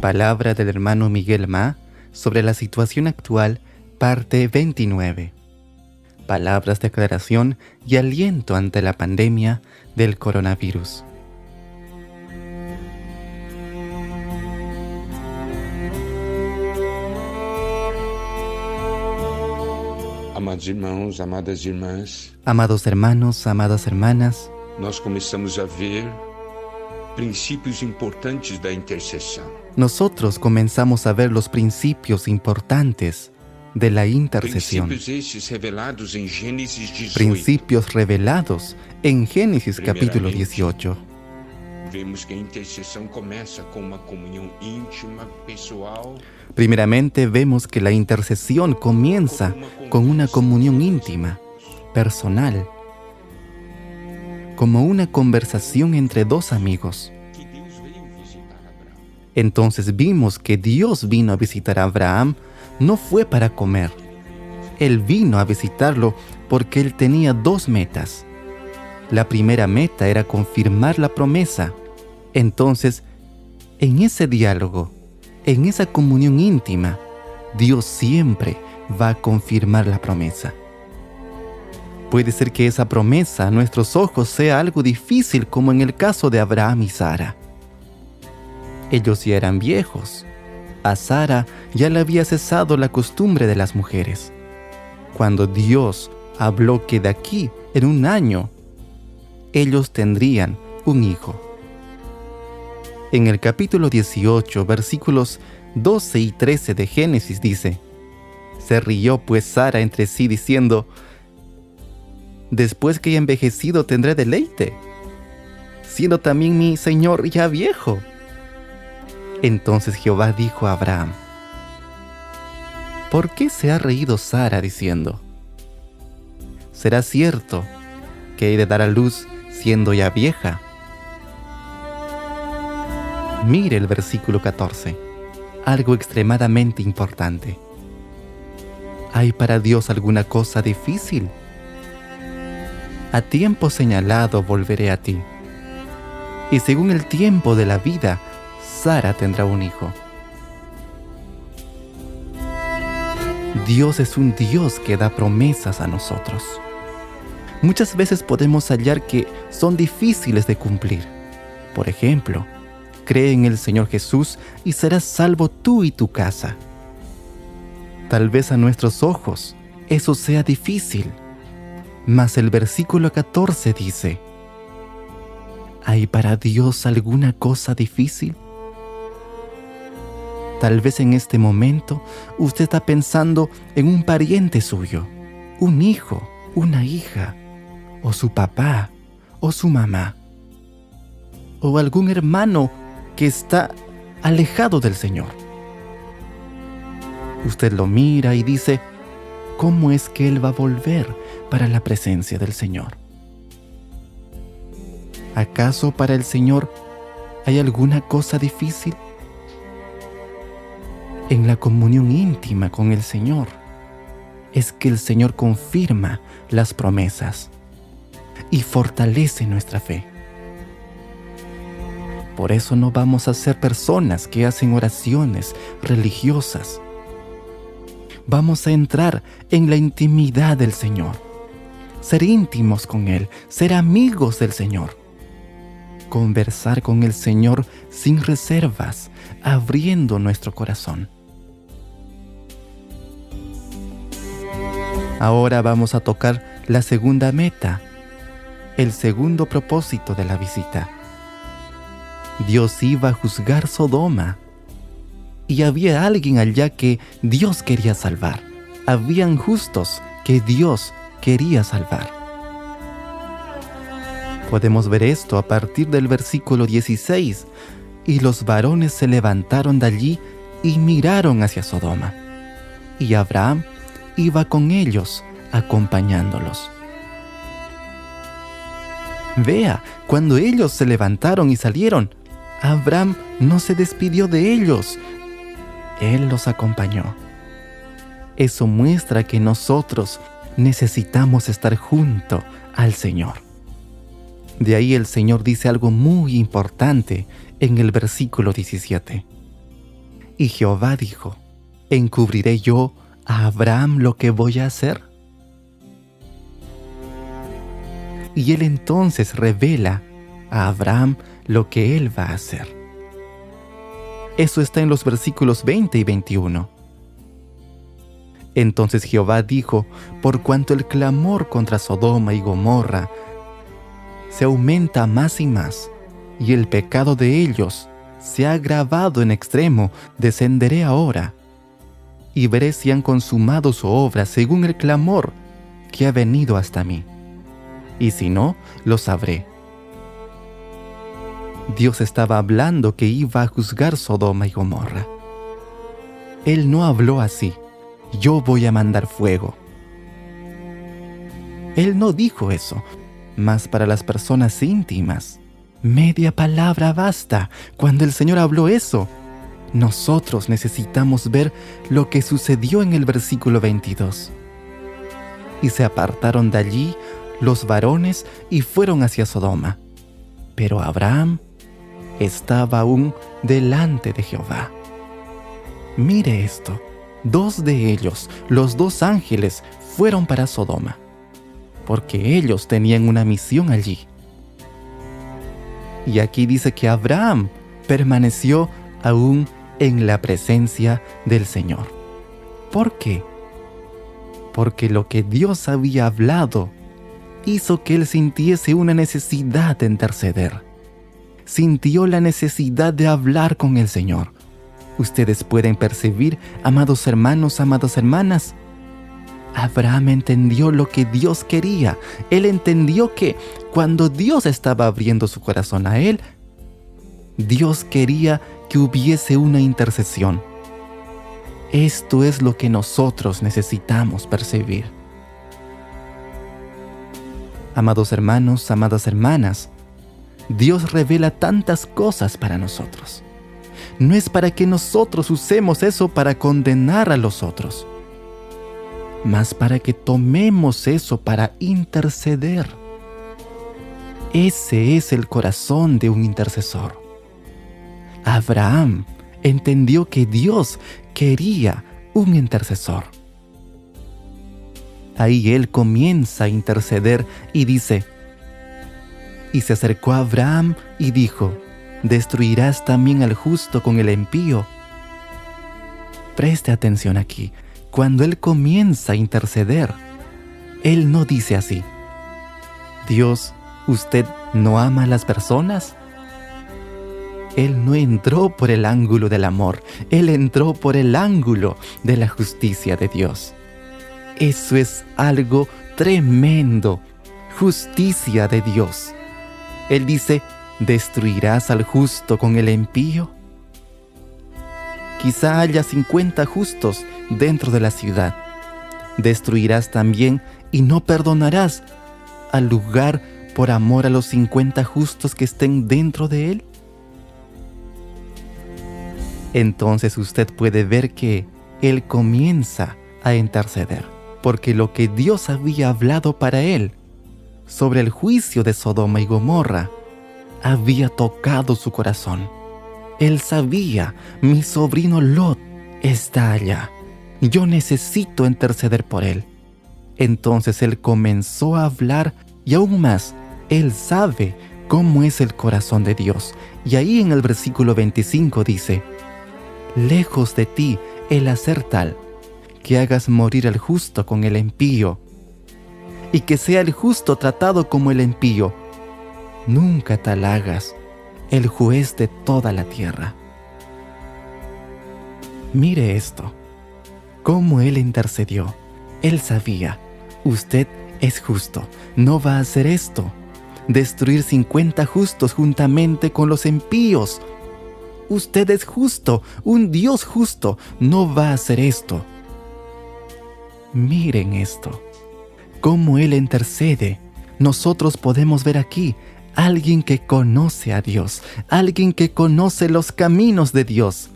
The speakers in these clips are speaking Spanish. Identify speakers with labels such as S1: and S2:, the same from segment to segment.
S1: Palabra del hermano Miguel Ma sobre la situación actual, parte 29. Palabras de aclaración y aliento ante la pandemia del coronavirus.
S2: Amados irmãos, amadas irmãs,
S1: Amados hermanos, amadas hermanas,
S2: nós começamos a ver princípios importantes da intercessão.
S1: nosotros comenzamos a ver los principios importantes de la intercesión.
S2: Princípios estes revelados em Gênesis 18.
S1: Principios revelados en Génesis capítulo 18.
S2: Vemos que a intercessão começa com uma comunhão íntima, pessoal.
S1: Primeramente vemos que la intercesión comienza con una comunión íntima, personal, como una conversación entre dos amigos.
S2: Que Deus veio visitar Abraão.
S1: Entonces vimos que Dios vino a visitar a Abraham, no fue para comer. Él vino a visitarlo porque él tenía dos metas. La primera meta era confirmar la promesa. Entonces, en ese diálogo, en esa comunión íntima, Dios siempre va a confirmar la promesa. Puede ser que esa promesa a nuestros ojos sea algo difícil, como en el caso de Abraham y Sara. Ellos ya eran viejos. A Sara ya le había cesado la costumbre de las mujeres. Cuando Dios habló que de aquí, en un año, ellos tendrían un hijo. En el capítulo 18, versículos 12 y 13 de Génesis dice: Se rió pues Sara entre sí diciendo: Después que haya envejecido tendré deleite, siendo también mi señor ya viejo. Entonces Jehová dijo a Abraham: ¿Por qué se ha reído Sara diciendo: ¿Será cierto que he de dar a luz siendo ya vieja? Mire el versículo 14, algo extremadamente importante. ¿Hay para Dios alguna cosa difícil? A tiempo señalado volveré a ti, y según el tiempo de la vida, Sara tendrá un hijo. Dios es un Dios que da promesas a nosotros. Muchas veces podemos hallar que son difíciles de cumplir. Por ejemplo, cree en el Señor Jesús y serás salvo tú y tu casa. Tal vez a nuestros ojos eso sea difícil, mas el versículo 14 dice: ¿Hay para Dios alguna cosa difícil? Tal vez en este momento usted está pensando en un pariente suyo, un hijo, una hija, o su papá, o su mamá, o algún hermano que está alejado del Señor. Usted lo mira y dice: ¿cómo es que él va a volver para la presencia del Señor? ¿Acaso para el Señor hay alguna cosa difícil? En la comunión íntima con el Señor es que el Señor confirma las promesas y fortalece nuestra fe. Por eso no vamos a ser personas que hacen oraciones religiosas. Vamos a entrar en la intimidad del Señor, ser íntimos con Él, ser amigos del Señor, conversar con el Señor sin reservas, abriendo nuestro corazón. Ahora vamos a tocar la segunda meta, el segundo propósito de la visita. Dios iba a juzgar Sodoma, y había alguien allá que Dios quería salvar. Habían justos que Dios quería salvar. Podemos ver esto a partir del versículo 16. Y los varones se levantaron de allí y miraron hacia Sodoma. Y Abraham iba con ellos, acompañándolos. Vea, cuando ellos se levantaron y salieron, Abraham no se despidió de ellos. Él los acompañó. Eso muestra que nosotros necesitamos estar junto al Señor. De ahí el Señor dice algo muy importante en el versículo 17. Y Jehová dijo: ¿encubriré yo a Abraham lo que voy a hacer? Y él entonces revela a Abraham lo que él va a hacer. Eso está en los versículos 20 y 21. Entonces Jehová dijo: por cuanto el clamor contra Sodoma y Gomorra se aumenta más y más, y el pecado de ellos se ha agravado en extremo, descenderé ahora, y veré si han consumado su obra según el clamor que ha venido hasta mí. Y si no, lo sabré. Dios estaba hablando que iba a juzgar Sodoma y Gomorra. Él no habló así: yo voy a mandar fuego. Él no dijo eso, mas para las personas íntimas, media palabra basta. Cuando el Señor habló eso, nosotros necesitamos ver lo que sucedió en el versículo 22. Y se apartaron de allí los varones y fueron hacia Sodoma. Pero Abraham estaba aún delante de Jehová. Mire esto: 2 de ellos, los 2 ángeles, fueron para Sodoma, porque ellos tenían una misión allí. Y aquí dice que Abraham permaneció aún en la presencia del Señor. ¿Por qué? Porque lo que Dios había hablado hizo que él sintiese una necesidad de interceder. Sintió la necesidad de hablar con el Señor. Ustedes pueden percibir, amados hermanos, amadas hermanas, Abraham entendió lo que Dios quería. Él entendió que cuando Dios estaba abriendo su corazón a él, Dios quería que hubiese una intercesión. Esto es lo que nosotros necesitamos percibir. Amados hermanos, amadas hermanas, Dios revela tantas cosas para nosotros. No es para que nosotros usemos eso para condenar a los otros, mas para que tomemos eso para interceder. Ese es el corazón de un intercesor. Abraham entendió que Dios quería un intercesor. Ahí él comienza a interceder y dice: y se acercó a Abraham y dijo: ¿destruirás también al justo con el impío? Preste atención aquí. Cuando él comienza a interceder, él no dice así: Dios, ¿usted no ama a las personas? Él no entró por el ángulo del amor, él entró por el ángulo de la justicia de Dios. Eso es algo tremendo, justicia de Dios. Él dice: ¿destruirás al justo con el impío? Quizá haya 50 justos dentro de la ciudad. ¿Destruirás también y no perdonarás al lugar por amor a los 50 justos que estén dentro de él? Entonces usted puede ver que él comienza a interceder, porque lo que Dios había hablado para él sobre el juicio de Sodoma y Gomorra había tocado su corazón. Él sabía: mi sobrino Lot está allá. Yo necesito interceder por él. Entonces él comenzó a hablar y aún más, él sabe cómo es el corazón de Dios. Y ahí en el versículo 25 dice: lejos de ti el hacer tal, que hagas morir al justo con el impío, y que sea el justo tratado como el impío. Nunca tal hagas, el juez de toda la tierra. Mire esto, cómo él intercedió. Él sabía: usted es justo, no va a hacer esto, destruir 50 justos juntamente con los impíos. Usted es justo, un Dios justo, no va a hacer esto. Miren esto, cómo él intercede. Nosotros podemos ver aquí alguien que conoce a Dios, alguien que conoce los caminos de Dios.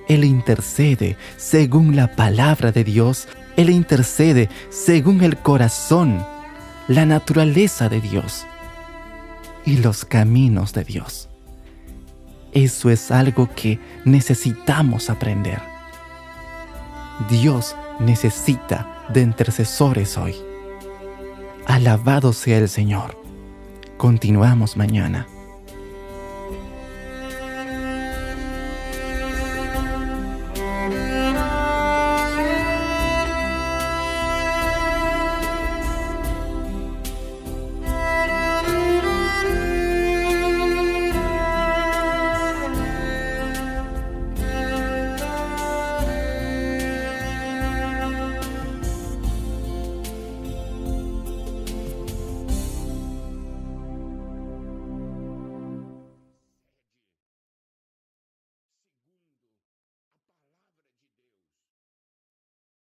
S1: Él intercede según la palabra de Dios, él intercede según el corazón, la naturaleza de Dios y los caminos de Dios. Eso es algo que necesitamos aprender. Dios necesita de intercesores hoy. Alabado sea el Señor. Continuamos mañana.